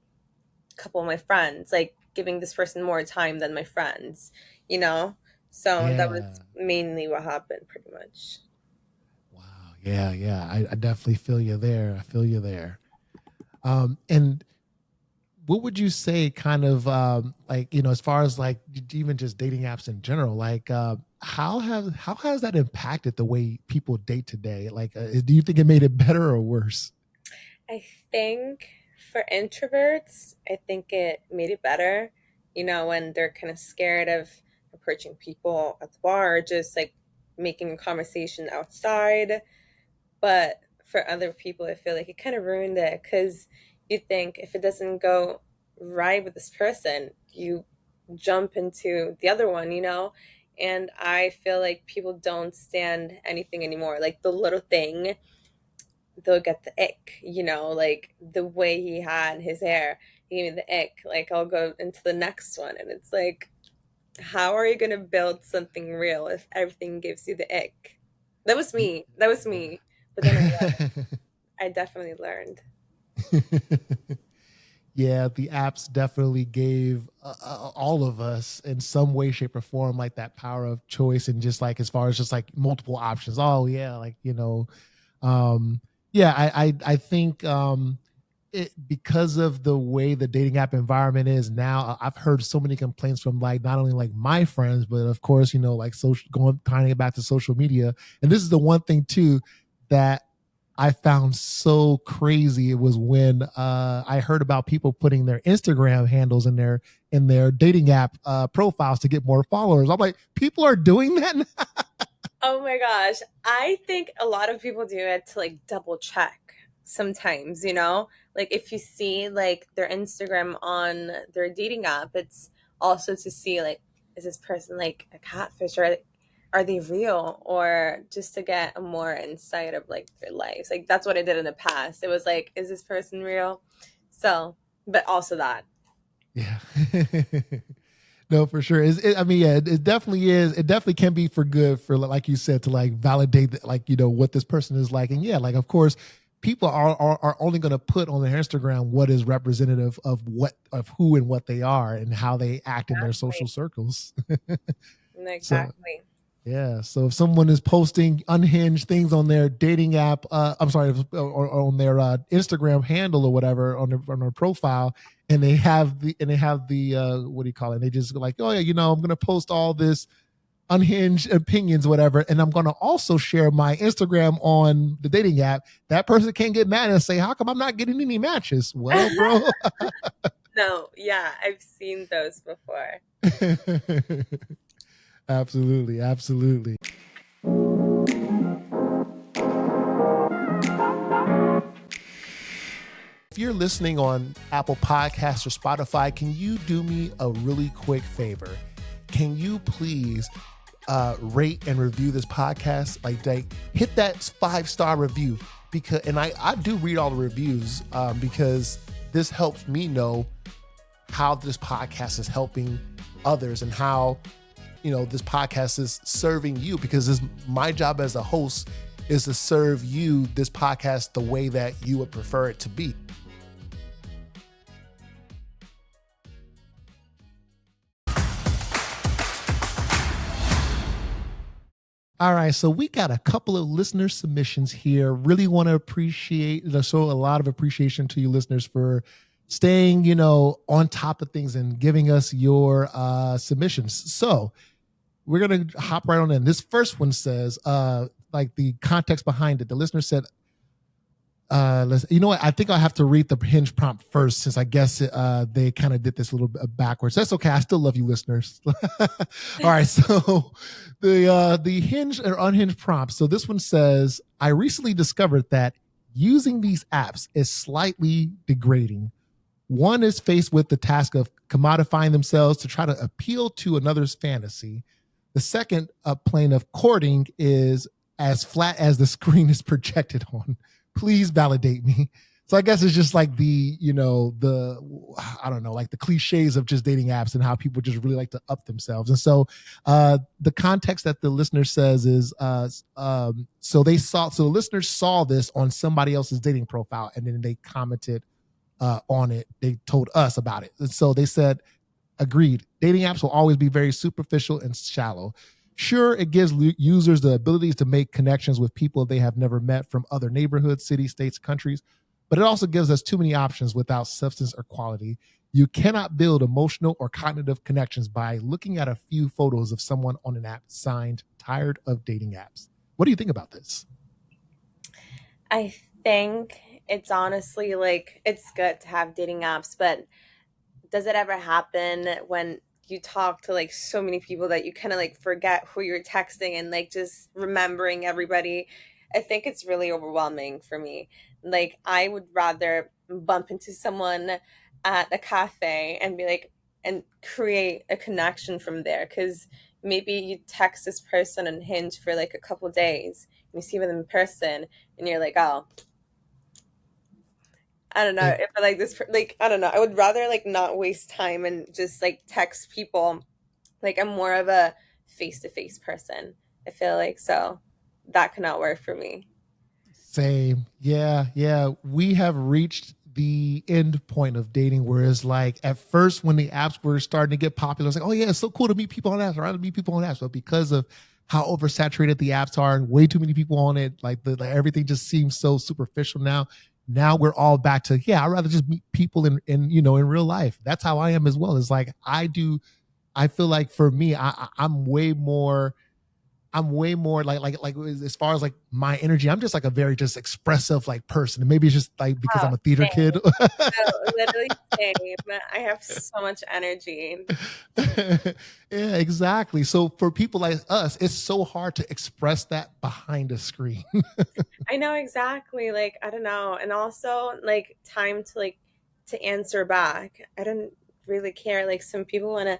a couple of my friends, like giving this person more time than my friends, you know? So that was
yeah.
mainly what happened pretty much.
Wow. Yeah. I definitely feel you there. I feel you there. And what would you say kind of like as far as like even just dating apps in general, like how has that impacted the way people date today? Like do you think it made it better or worse?
I think for introverts, I think it made it better, you know, when they're kind of scared of approaching people at the bar, or just like making a conversation outside. But for other people, I feel like it kind of ruined it because you think if it doesn't go right with this person, you jump into the other one, you know? And I feel like people don't stand anything anymore. Like the little thing, they'll get the ick, you know, like the way he had his hair, he gave me the ick. Like I'll go into the next one and it's like, How are you gonna build something real if everything gives you the ick? That was me. That was me. But then
Yeah.
I definitely learned.
Yeah, the apps definitely gave all of us in some way, shape, or form like that power of choice, and just like as far as just like multiple options. Oh yeah, like um, yeah, I think because of the way the dating app environment is now, I've heard so many complaints from like not only like my friends, but of course like social, going tying it back to social media. And this is the one thing too that I found so crazy. It was when I heard about people putting their Instagram handles in their dating app profiles to get more followers. I'm like, people are doing that now?
Oh my gosh. I think a lot of people do it to like double check sometimes, you know? Like if you see like their Instagram on their dating app, it's also to see like, is this person like a catfish, or are they real, or just to get a more insight of like their lives. Like that's what I did in the past. It was like, is this person real? So, but also that.
Yeah. No, for sure. I mean, yeah, it definitely is. It definitely can be for good, for like you said, to like validate that, like what this person is like. And yeah, like of course, people are only going to put on their Instagram what is representative of who and what they are and how they act in their social
Exactly.
circles. So
Exactly.
yeah. So if someone is posting unhinged things on their dating app, I'm sorry, or on their Instagram handle or whatever on their profile, and they have the what do you call it? And they just go like, oh yeah, I'm gonna post all this unhinged opinions, whatever, and I'm gonna also share my Instagram on the dating app. That person can't get mad and say, how come I'm not getting any matches? Well, bro.
No, yeah, I've seen those before.
Absolutely, absolutely. If you're listening on Apple Podcasts or Spotify, can you do me a really quick favor? Can you please rate and review this podcast? Like hit that 5-star review, because and I do read all the reviews because this helps me know how this podcast is helping others and how this podcast is serving you, because this my job as a host is to serve you this podcast the way that you would prefer it to be. All right, so we got a couple of listener submissions here. Really want to show a lot of appreciation to you listeners for staying, on top of things and giving us your submissions. So we're gonna hop right on in. This first one says, like the context behind it. The listener said, you know what? I think I'll have to read the hinge prompt first, since I guess they kind of did this a little bit backwards. That's okay. I still love you, listeners. All right. So the hinge or unhinged prompt. So this one says, I recently discovered that using these apps is slightly degrading. One is faced with the task of commodifying themselves to try to appeal to another's fantasy. The second plane of courting is as flat as the screen is projected on. Please validate me. So I guess it's just like the I don't know, like the cliches of just dating apps and how people just really like to up themselves. And so the context that the listener says is so the listeners saw this on somebody else's dating profile, and then they commented on it. They told us about it. And so they said, agreed, dating apps will always be very superficial and shallow. Sure, it gives users the abilities to make connections with people they have never met from other neighborhoods, cities, states, countries, but it also gives us too many options without substance or quality. You cannot build emotional or cognitive connections by looking at a few photos of someone on an app signed tired of dating apps. What do you think about this?
I think it's honestly like it's good to have dating apps, but does it ever happen when you talk to like so many people that you kind of like forget who you're texting and like just remembering everybody? I think it's really overwhelming for me. Like I would rather bump into someone at a cafe and be like, and create a connection from there, because maybe you text this person on Hinge for like a couple days, and you see them in person, and you're like, oh, I don't know
And
if I like this. Like I don't know. I would rather like not waste time and just like text people Like I'm more of a face-to-face person. I feel like so that could not work for me.
Same. Yeah, yeah. We have reached the end point of dating where it's like at first when the apps were starting to get popular, it's like, oh yeah, it's so cool to meet people on apps. Or I to meet people on apps. But because of how oversaturated the apps are and way too many people on it, like everything just seems so superficial now. Now we're all back to, yeah, I'd rather just meet people in real life. That's how I am as well. It's like I feel like for me, I'm way more like as far as like my energy, I'm just like a very just expressive like person. And maybe it's just like because
Oh,
I'm a theater
same.
kid.
No, literally same. I have so much energy.
Yeah, exactly. So for people like us, it's so hard to express that behind a screen.
I know exactly. Like, I don't know. And also like time to to answer back. I don't really care. Like some people want to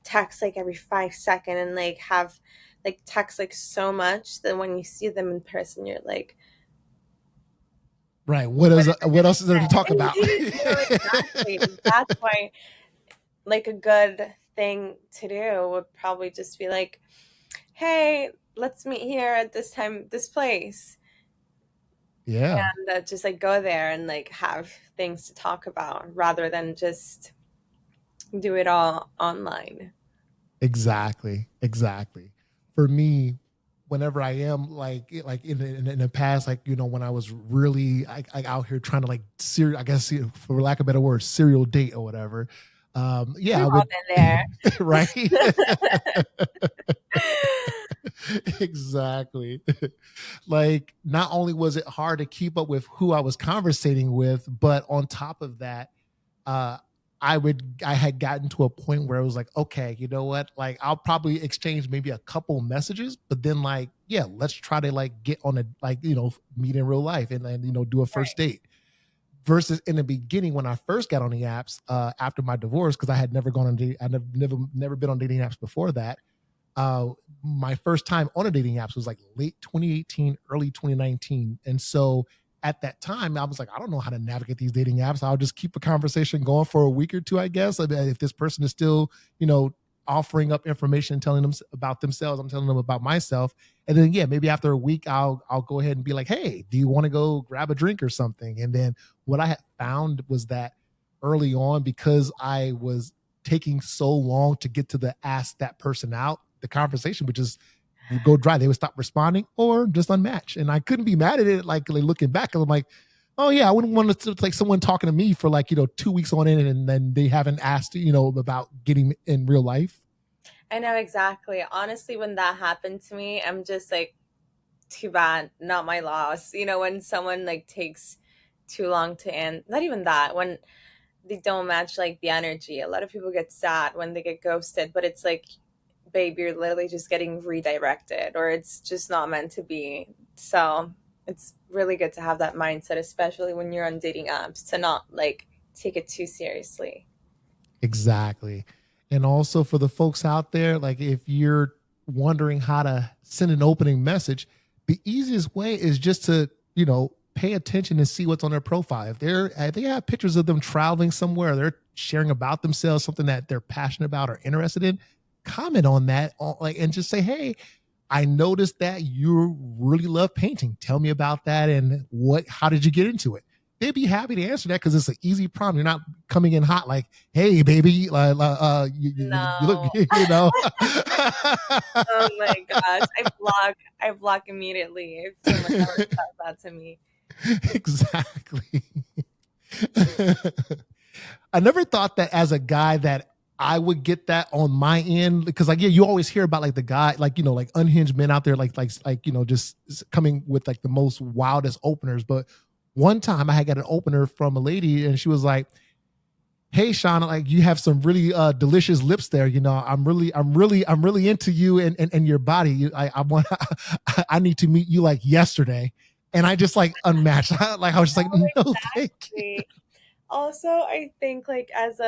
text like every 5 seconds and like have like text like so much that when you see them in person, you're like,
Right.
what am I
What
gonna
else is there to talk
say?
about?
You know, exactly. That's why like a good thing to do would probably just be like, hey, let's meet here at this time, this place.
Yeah,
And just like go there and like have things to talk about rather than just do it all online.
exactly. Exactly. For me, whenever I am like in the past, like when I was really like out here trying to like I guess for lack of a better word, serial date or whatever. Yeah,
We've
I
all
would
been there.
right. Exactly. Like not only was it hard to keep up with who I was conversating with, but on top of that, uh I had gotten to a point where it was like, okay, you know what? Like I'll probably exchange maybe a couple messages, but then like, yeah, let's try to like get on a like, meet in real life and do a first
Right.
date. Versus in the beginning when I first got on the apps after my divorce, because I had never gone on I never been on dating apps before that. uh, my first time on a dating apps was like late 2018, early 2019. And so at that time, I was like, I don't know how to navigate these dating apps. I'll just keep a conversation going for a week or two, I guess. I mean, if this person is still, offering up information and telling them about themselves, I'm telling them about myself. And then, yeah, maybe after a week, I'll go ahead and be like, hey, do you want to go grab a drink or something? And then what I had found was that early on, because I was taking so long to get to the ask that person out, the conversation would just go dry. They would stop responding or just unmatch. And I couldn't be mad at it. Like looking back, I'm like, oh yeah, I wouldn't want to like someone talking to me for like, 2 weeks on in and then they haven't asked, about getting in real life.
I know exactly. Honestly, when that happened to me, I'm just like, too bad, not my loss. You know, when someone like takes too long to end, not even that, when they don't match like the energy. A lot of people get sad when they get ghosted, but it's like, babe, you're literally just getting redirected or it's just not meant to be. So it's really good to have that mindset, especially when you're on dating apps, to not like take it too seriously.
Exactly. And also for the folks out there, like if you're wondering how to send an opening message, the easiest way is just to, pay attention and see what's on their profile. If they have pictures of them traveling somewhere, they're sharing about themselves, something that they're passionate about or interested in, comment on that, like, and just say, "Hey, I noticed that you really love painting. Tell me about that and how did you get into it?" They'd be happy to answer that because it's an easy problem. You're not coming in hot like, "Hey, baby, you look,
No. Oh my gosh. I block immediately if someone ever says that to me.
exactly. I never thought that as a guy that I would get that on my end because like yeah, you always hear about like the guy like like unhinged men out there like just coming with like the most wildest openers. But one time I had got an opener from a lady and she was like, "Hey Shauna, like you have some really delicious lips there. I'm really into you and your body. I want I need to meet you like yesterday." And I just like unmatched. Like I was just like,
Oh,
"No, thank you."
exactly. Also, I think like as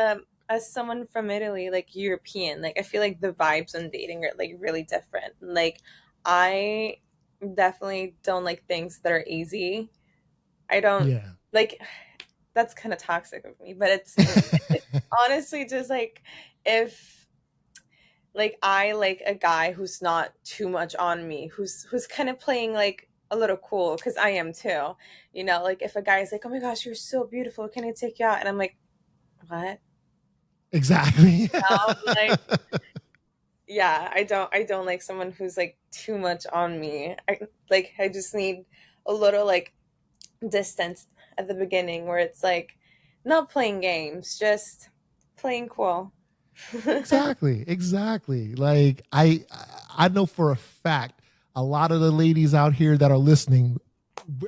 someone from Italy, like European, like I feel like the vibes on dating are like really different. Like I definitely don't like things that are easy. I don't
Yeah.
like that's kind of toxic of me, but it's honestly just like if like I like a guy who's not too much on me, who's kind of playing like a little cool because I am too. You know, like if a guy's like, "Oh my gosh, you're so beautiful. Can I take you out?" And I'm like, "What?"
Exactly.
Like, yeah, I don't like someone who's like too much on me. I just need a little like distance at the beginning where it's like not playing games, just playing cool.
Exactly, exactly. Like I know for a fact a lot of the ladies out here that are listening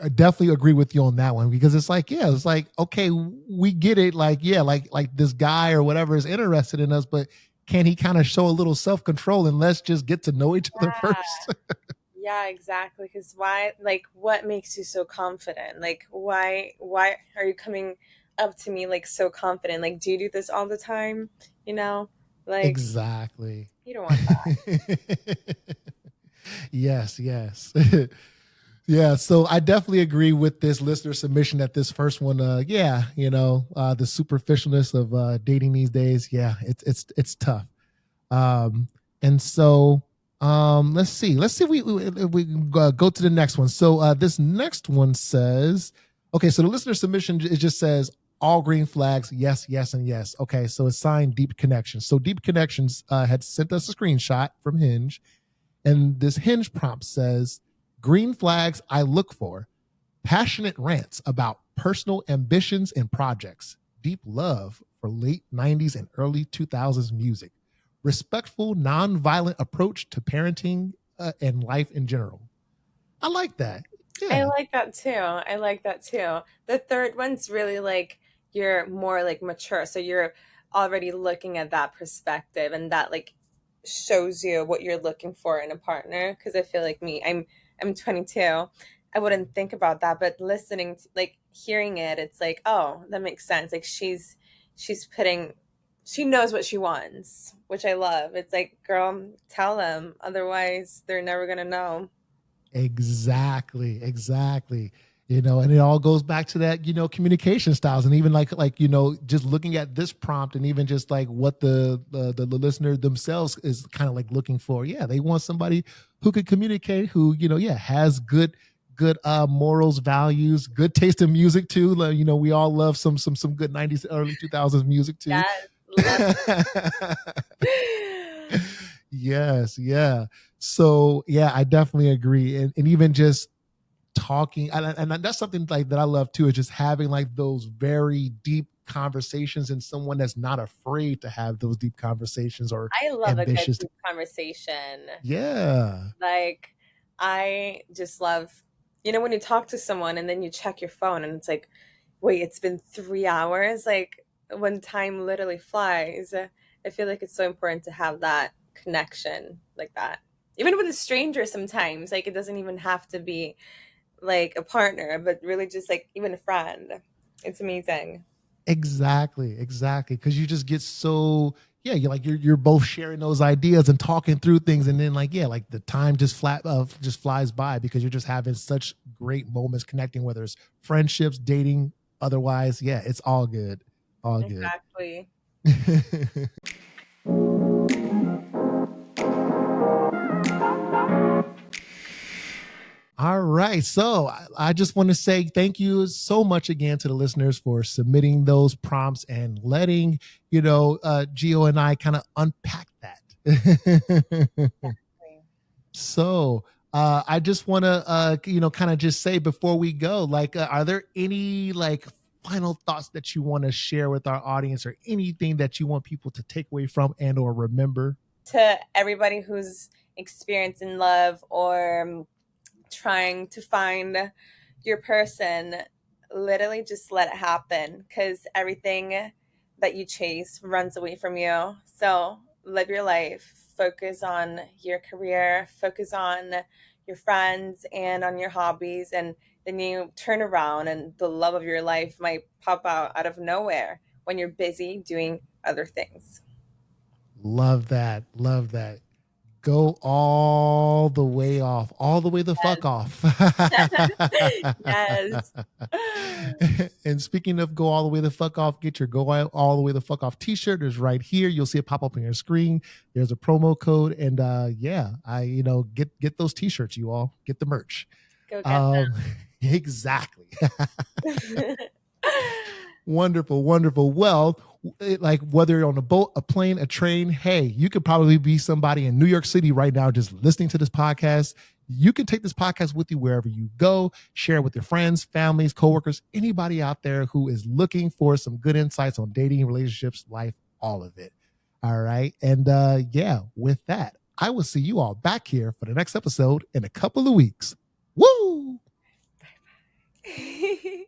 I definitely agree with you on that one because it's like, yeah, it's like, okay, we get it. Like, yeah, like this guy or whatever is interested in us, but can he kind of show a little self control and let's just get to know each other
Yeah.
first?
Yeah, exactly. Because why, like, what makes you so confident? Like, why are you coming up to me like so confident? Like, do you do this all the time? You know, like,
Exactly.
you don't want that.
Yes, yes. Yeah, so I definitely agree with this listener submission that this first one, yeah, the superficialness of dating these days, yeah, it's tough. Um, and so let's see if we go to the next one. So this next one says, okay, so the listener submission it just says all green flags, yes, yes, and yes. Okay, so it's signed Deep Connections. So Deep Connections had sent us a screenshot from Hinge, and this Hinge prompt says, green flags I look for: passionate rants about personal ambitions and projects, deep love for late 90s and early 2000s music, respectful, nonviolent approach to parenting and life in general. I like that.
I
Yeah,
like that too. I like that too. The third one's really like you're more like mature, so you're already looking at that perspective, and that like shows you what you're looking for in a partner. Because I feel like me, I'm 22. I wouldn't think about that, but listening, to, like hearing it, it's like, oh, that makes sense. Like she's putting, she knows what she wants, which I love. It's like, girl, tell them, otherwise they're never gonna know.
exactly, exactly. And it all goes back to that, communication styles, and even like just looking at this prompt, and even just like what the listener themselves is kind of like looking for. Yeah, they want somebody who could communicate, who yeah has good morals, values, good taste in music too. Like, we all love some good 90s, early 2000s music too.
Yes, love
Yes, yeah. So yeah, I definitely agree, and even just talking, and that's something like that I love too, is just having like those very deep conversations, and someone that's not afraid to have those deep conversations or
I love a good
ambitious to,
deep conversation.
yeah,
Like, I just love, when you talk to someone and then you check your phone and it's like, wait, it's been 3 hours? Like, when time literally flies, I feel like it's so important to have that connection like that. Even with a stranger, sometimes, like, it doesn't even have to be like a partner, but really just like even a friend. It's amazing.
exactly, exactly, because you just get so, yeah, you're both sharing those ideas and talking through things, and then like, yeah, like the time just flies by because you're just having such great moments connecting, whether it's friendships, dating, otherwise, yeah, it's all good, all good.
Exactly.
All right. So I just want to say thank you so much again to the listeners for submitting those prompts and letting, Gio and I kind of unpack that. So I just want to, kind of just say before we go, like, are there any like final thoughts that you want to share with our audience, or anything that you want people to take away from and or remember?
To everybody who's experiencing love or trying to find your person, literally just let it happen because everything that you chase runs away from you. So live your life, focus on your career, focus on your friends and on your hobbies. And then you turn around and the love of your life might pop out of nowhere when you're busy doing other things.
Love that. Love that. Go all the way off, all the way the fuck off.
Yes.
And speaking of go all the way the fuck off, get your go all the way the fuck off t-shirt. Is right here. You'll see it pop up on your screen. There's a promo code, and yeah, get those t-shirts. You all get the merch.
Go get
Exactly.
them.
Wonderful, wonderful. Well, like whether you're on a boat, a plane, a train, hey, you could probably be somebody in New York City right now just listening to this podcast. You can take this podcast with you wherever you go, share it with your friends, families, coworkers, anybody out there who is looking for some good insights on dating, relationships, life, all of it. All right. And yeah, with that, I will see you all back here for the next episode in a couple of weeks. Woo!
Bye.